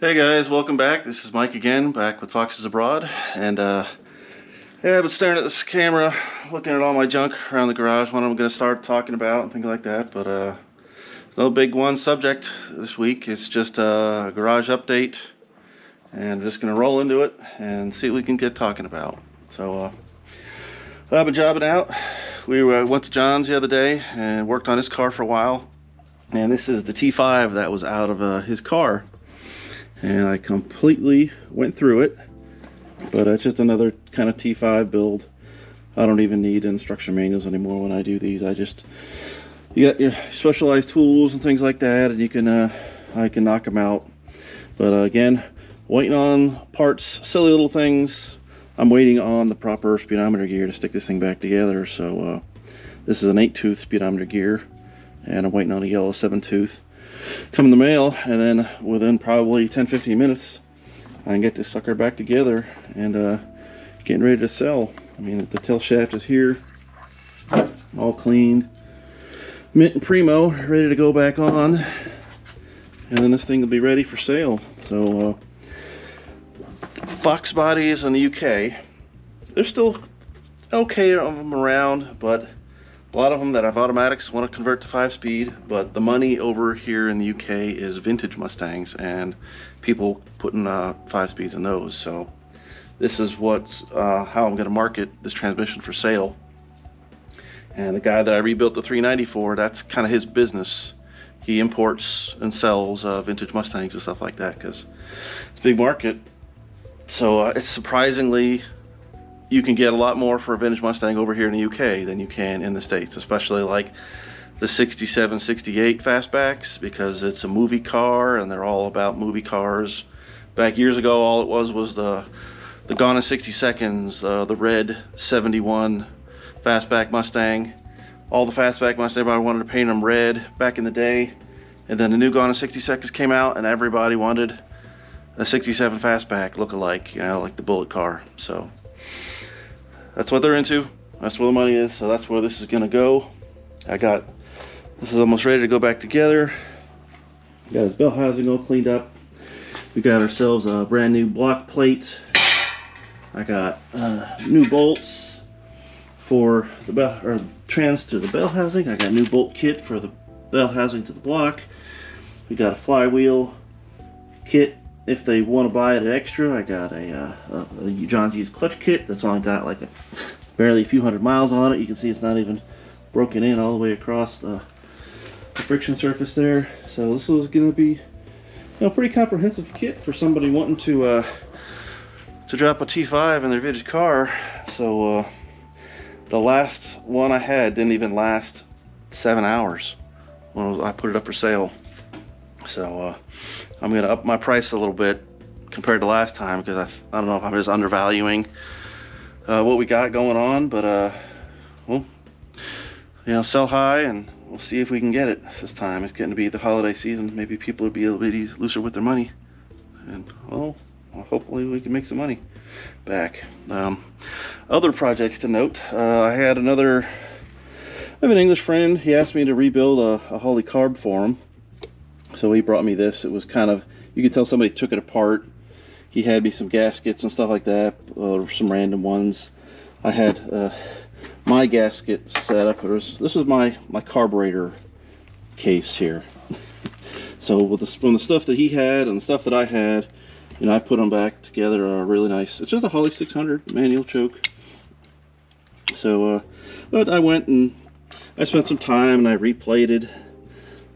Hey guys, welcome back. This is Mike again, back with Foxes Abroad. And yeah, I've been staring at this camera, looking at all my junk around the garage, what I'm going to start talking about and things like that. But no big one subject this week. It's just a garage update. And I'm just going to roll into it and see what we can get talking about. So I've been jobbing out. We went to John's the other day and worked on his car for a while. And this is the T5 that was out of his car. And I completely went through it, but it's just another kind of T5 build. I don't even need instruction manuals anymore when I do these. You got your specialized tools and things like that, and you can I can knock them out. But again, waiting on parts, silly little things. I'm waiting on the proper speedometer gear to stick this thing back together. So this is an 8-tooth speedometer gear, and I'm waiting on a yellow 7-tooth. Come in the mail, and then within probably 10-15 minutes I can get this sucker back together and getting ready to sell. I mean, the tail shaft is here, all cleaned, mint and primo, ready to go back on, and then this thing will be ready for sale. So Fox bodies in the UK, there's still okay of them around, but a lot of them that have automatics want to convert to 5-speed, but the money over here in the UK is vintage Mustangs and people putting 5-speeds in those. So this is how I'm going to market this transmission for sale. And the guy that I rebuilt the 390 for, that's kind of his business. He imports and sells vintage Mustangs and stuff like that because it's a big market. So it's surprisingly, you can get a lot more for a vintage Mustang over here in the UK than you can in the States, especially like the 67, 68 fastbacks, because it's a movie car and they're all about movie cars. Back years ago, all it was the Gone in 60 Seconds, the red 71 fastback Mustang. All the fastback Mustangs, everybody wanted to paint them red back in the day. And then the new Gone in 60 Seconds came out and everybody wanted a 67 fastback look-alike, you know, like the Bullet car. So that's what they're into. That's where the money is. So that's where this is gonna go. This is almost ready to go back together. We got his bell housing all cleaned up. We got ourselves a brand new block plate. I got new bolts for the bell, or trans to the bell housing. I got a new bolt kit for the bell housing to the block. We got a flywheel kit. If they want to buy it extra, I got a John's used clutch kit that's only got like barely a few hundred miles on it. You can see it's not even broken in all the way across the friction surface there. So this was going to be, a pretty comprehensive kit for somebody wanting to drop a T5 in their vintage car. So the last one I had didn't even last 7 hours when I put it up for sale. So I'm going to up my price a little bit compared to last time, because I don't know if I'm just undervaluing what we got going on, but we'll sell high and we'll see if we can get it this time. It's getting to be the holiday season. Maybe people will be a bit looser with their money, and well, hopefully we can make some money back. Other projects to note, I have an English friend. He asked me to rebuild a Holley carb for him. So he brought me this. It was kind of, you could tell somebody took it apart. He had me some gaskets and stuff like that, some random ones. I had my gasket set up. This was my carburetor case here. So from the stuff that he had and the stuff that I had, I put them back together really nice. It's just a Holley 600 manual choke. So, but I went and I spent some time and I replated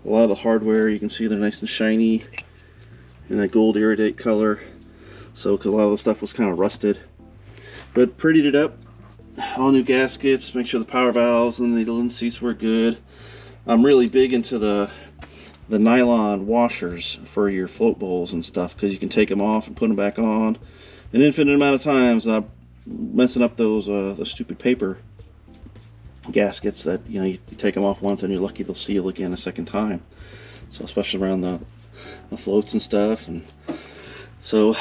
a lot of the hardware. You can see they're nice and shiny in that gold iridate color. So, because a lot of the stuff was kind of rusted, but prettied it up. All new gaskets. Make sure the power valves and the linen seats were good. I'm really big into the nylon washers for your float bowls and stuff, because you can take them off and put them back on an infinite amount of times, not messing up those the stupid paper gaskets that you take them off once and you're lucky they'll seal again a second time. So especially around the floats and stuff. And so,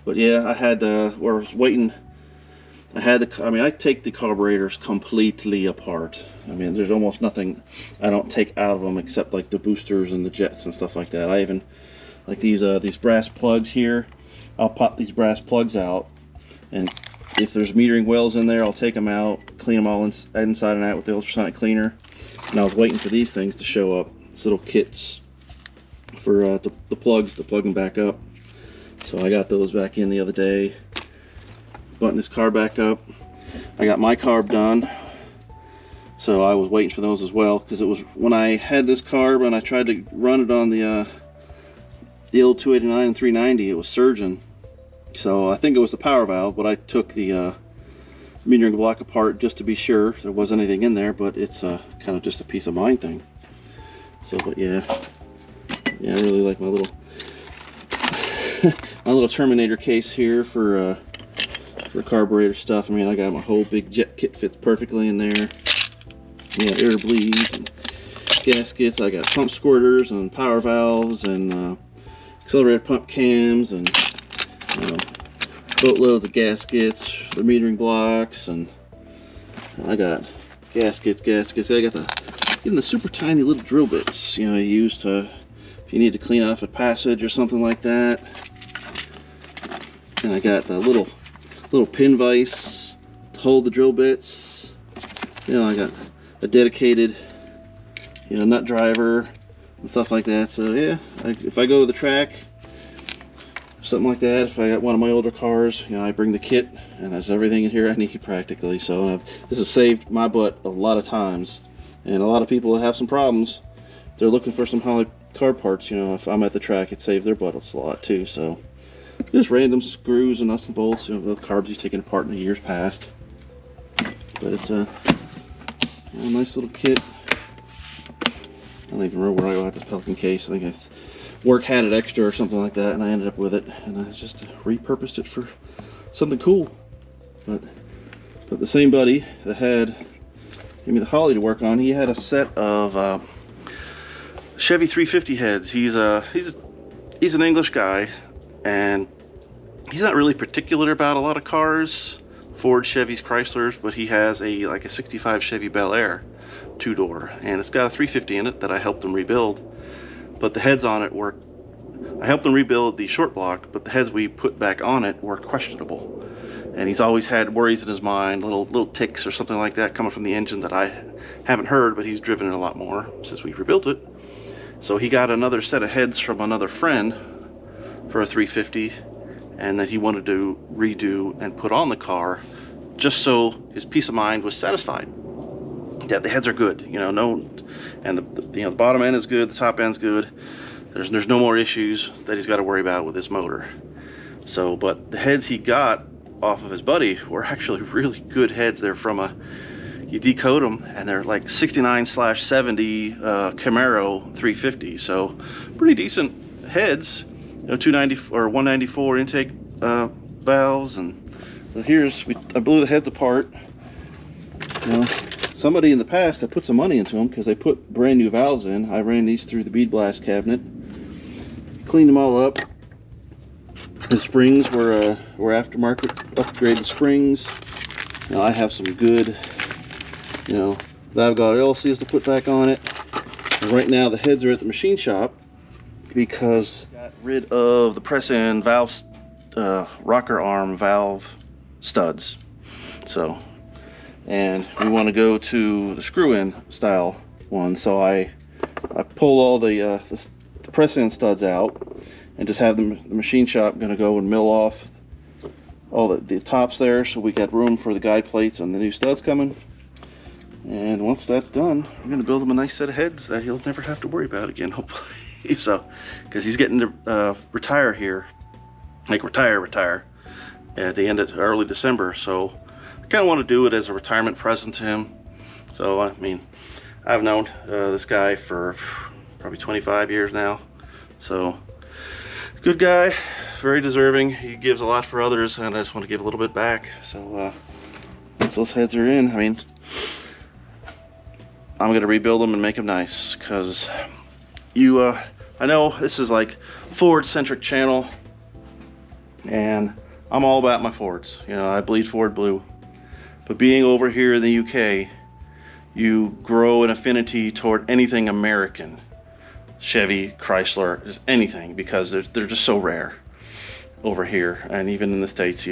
but yeah, I had where I was waiting, I take the carburetors completely apart. I mean, there's almost nothing I don't take out of them except like the boosters and the jets and stuff like that. I even like these brass plugs here. I'll pop these brass plugs out, and if there's metering wells in there, I'll take them out, clean them all inside and out with the ultrasonic cleaner. And I was waiting for these things to show up. These little kits for the plugs to plug them back up. So I got those back in the other day. Button this car back up. I got my carb done. So I was waiting for those as well, because it was when I had this carb and I tried to run it on the old 289 and 390, it was surging. So I think it was the power valve, but I took the metering block apart just to be sure there wasn't anything in there, but it's kind of just a peace of mind thing. So, but yeah, I really like my little my little Terminator case here for carburetor stuff. I mean, I got my whole big jet kit, fits perfectly in there. Yeah, air bleeds and gaskets. I got pump squirters and power valves and accelerator pump cams and boatloads of gaskets, the metering blocks, and I got gaskets. I got even the super tiny little drill bits, you use to, if you need to clean off a passage or something like that. And I got the little pin vise to hold the drill bits. I got a dedicated, nut driver and stuff like that. So yeah, if I go to the track, something like that, if I got one of my older cars, I bring the kit, and there's everything in here I need practically. So this has saved my butt a lot of times, and a lot of people that have some problems, they're looking for some Holley car parts. If I'm at the track, it saved their butt a lot too. So just random screws and nuts and bolts, the carbs you've taken apart in the years past. But it's a nice little kit. I don't even remember where I got this Pelican case. I think work had it extra or something like that, and I ended up with it, and I just repurposed it for something cool. But the same buddy that gave me the Holley to work on, he had a set of Chevy 350 heads. He's an English guy, and he's not really particular about a lot of cars, Ford, Chevys, Chryslers, but he has like a 65 Chevy Bel Air 2-door, and it's got a 350 in it that I helped him rebuild. But the heads on it I helped him rebuild the short block, but the heads we put back on it were questionable. And he's always had worries in his mind, little ticks or something like that coming from the engine that I haven't heard, but he's driven it a lot more since we rebuilt it. So he got another set of heads from another friend for a 350, and that he wanted to redo and put on the car, just so his peace of mind was satisfied. Yeah, the heads are good, and the bottom end is good, the top end's good. There's no more issues that he's got to worry about with his motor. So, but the heads he got off of his buddy were actually really good heads. They're from you decode them, and they're like 69/70 Camaro 350. So, pretty decent heads. 290 or 194 intake valves, and so I blew the heads apart. Somebody in the past, I put some money into them because they put brand new valves in. I ran these through the bead blast cabinet, cleaned them all up. The springs were aftermarket upgraded springs. I have some good, valve guard LCs to put back on it. And right now the heads are at the machine shop because I got rid of the press-in valve, rocker arm valve studs. So. And we want to go to the screw-in style one, so I pull all the press-in studs out and just have the machine shop going to go and mill off all the tops there, so we got room for the guide plates and the new studs coming. And once that's done, we're going to build him a nice set of heads that he'll never have to worry about again, hopefully. So, because he's getting to retire here, like retire at the end of early December, so I kind of want to do it as a retirement present to him. So, I mean, I've known this guy for probably 25 years now. So, good guy, very deserving. He gives a lot for others, and I just want to give a little bit back. So, once those heads are in, I mean, I'm going to rebuild them and make them nice. Because I know this is like Ford-centric channel, and I'm all about my Fords. I bleed Ford blue. But being over here in the UK, you grow an affinity toward anything American. Chevy, Chrysler, just anything, because they're just so rare over here. And even in the States,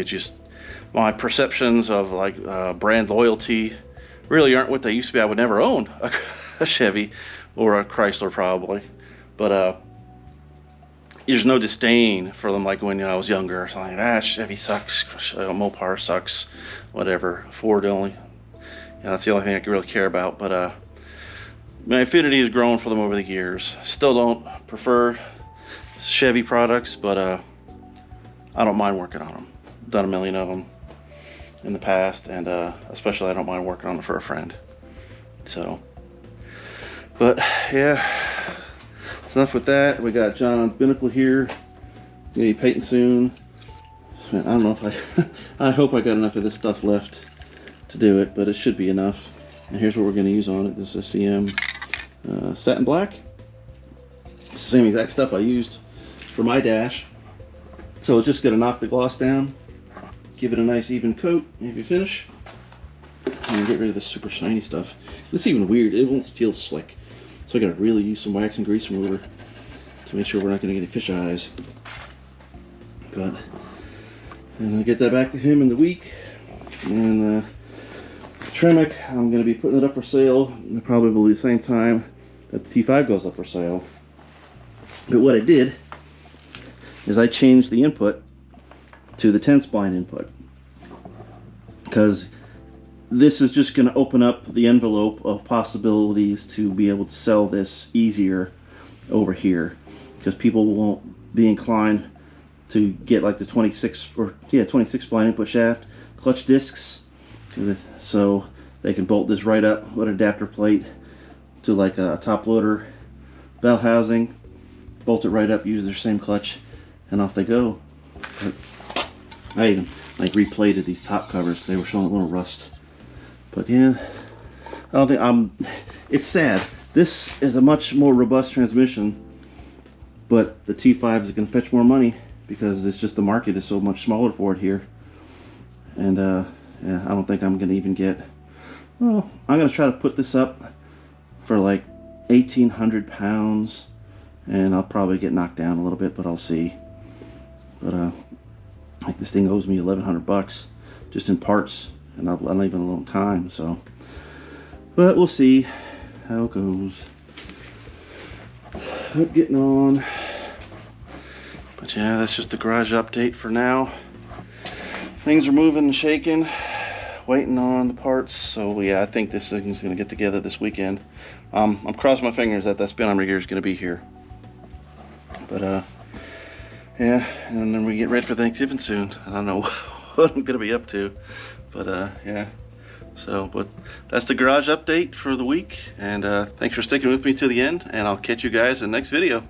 my perceptions of like brand loyalty really aren't what they used to be. I would never own a Chevy or a Chrysler probably, but there's no disdain for them like when I was younger. It's like, Chevy sucks, Mopar sucks, whatever. Ford only, that's the only thing I really care about. But my affinity has grown for them over the years. Still don't prefer Chevy products, but I don't mind working on them. Done a million of them in the past, and especially I don't mind working on them for a friend. So, but yeah, that's enough with that. We got John Binnacle here. He's gonna be painting soon. Man, I don't know if I hope I got enough of this stuff left to do it, but it should be enough. And here's what we're gonna use on it. This is CM satin black. It's the same exact stuff I used for my dash. So it's just gonna knock the gloss down, give it a nice even coat if you finish, and get rid of this super shiny stuff. It's even weird, it won't feel slick. So I gotta really use some wax and grease remover to make sure we're not gonna get any fish eyes. But, and I'll get that back to him in the week. And Tremec, I'm gonna be putting it up for sale probably the same time that the T5 goes up for sale. But what I did is I changed the input to the 10 spline input, because this is just going to open up the envelope of possibilities to be able to sell this easier over here, because people won't be inclined to get like the 26 spline input shaft clutch discs, so they can bolt this right up with an adapter plate to like a top loader bell housing, bolt it right up, use their same clutch, and off they go. But I even like replated these top covers because they were showing a little rust. But yeah, I don't think it's sad. This is a much more robust transmission, but the T5 is going to fetch more money because it's just the market is so much smaller for it here. And yeah, I don't think I'm going to even get. Well, I'm going to try to put this up for like 1,800 pounds, and I'll probably get knocked down a little bit, but I'll see. But like this thing owes me 1,100 bucks just in parts, and not even a long time. So, but we'll see how it goes. Up getting on. But yeah, that's just the garage update for now. Things are moving and shaking, waiting on the parts. So yeah, I think this thing's gonna get together this weekend. I'm crossing my fingers that spin arm rigger is gonna be here. But yeah, and then we get ready for Thanksgiving soon. I don't know what I'm gonna be up to, but yeah. So, but that's the garage update for the week, and thanks for sticking with me to the end, and I'll catch you guys in the next video.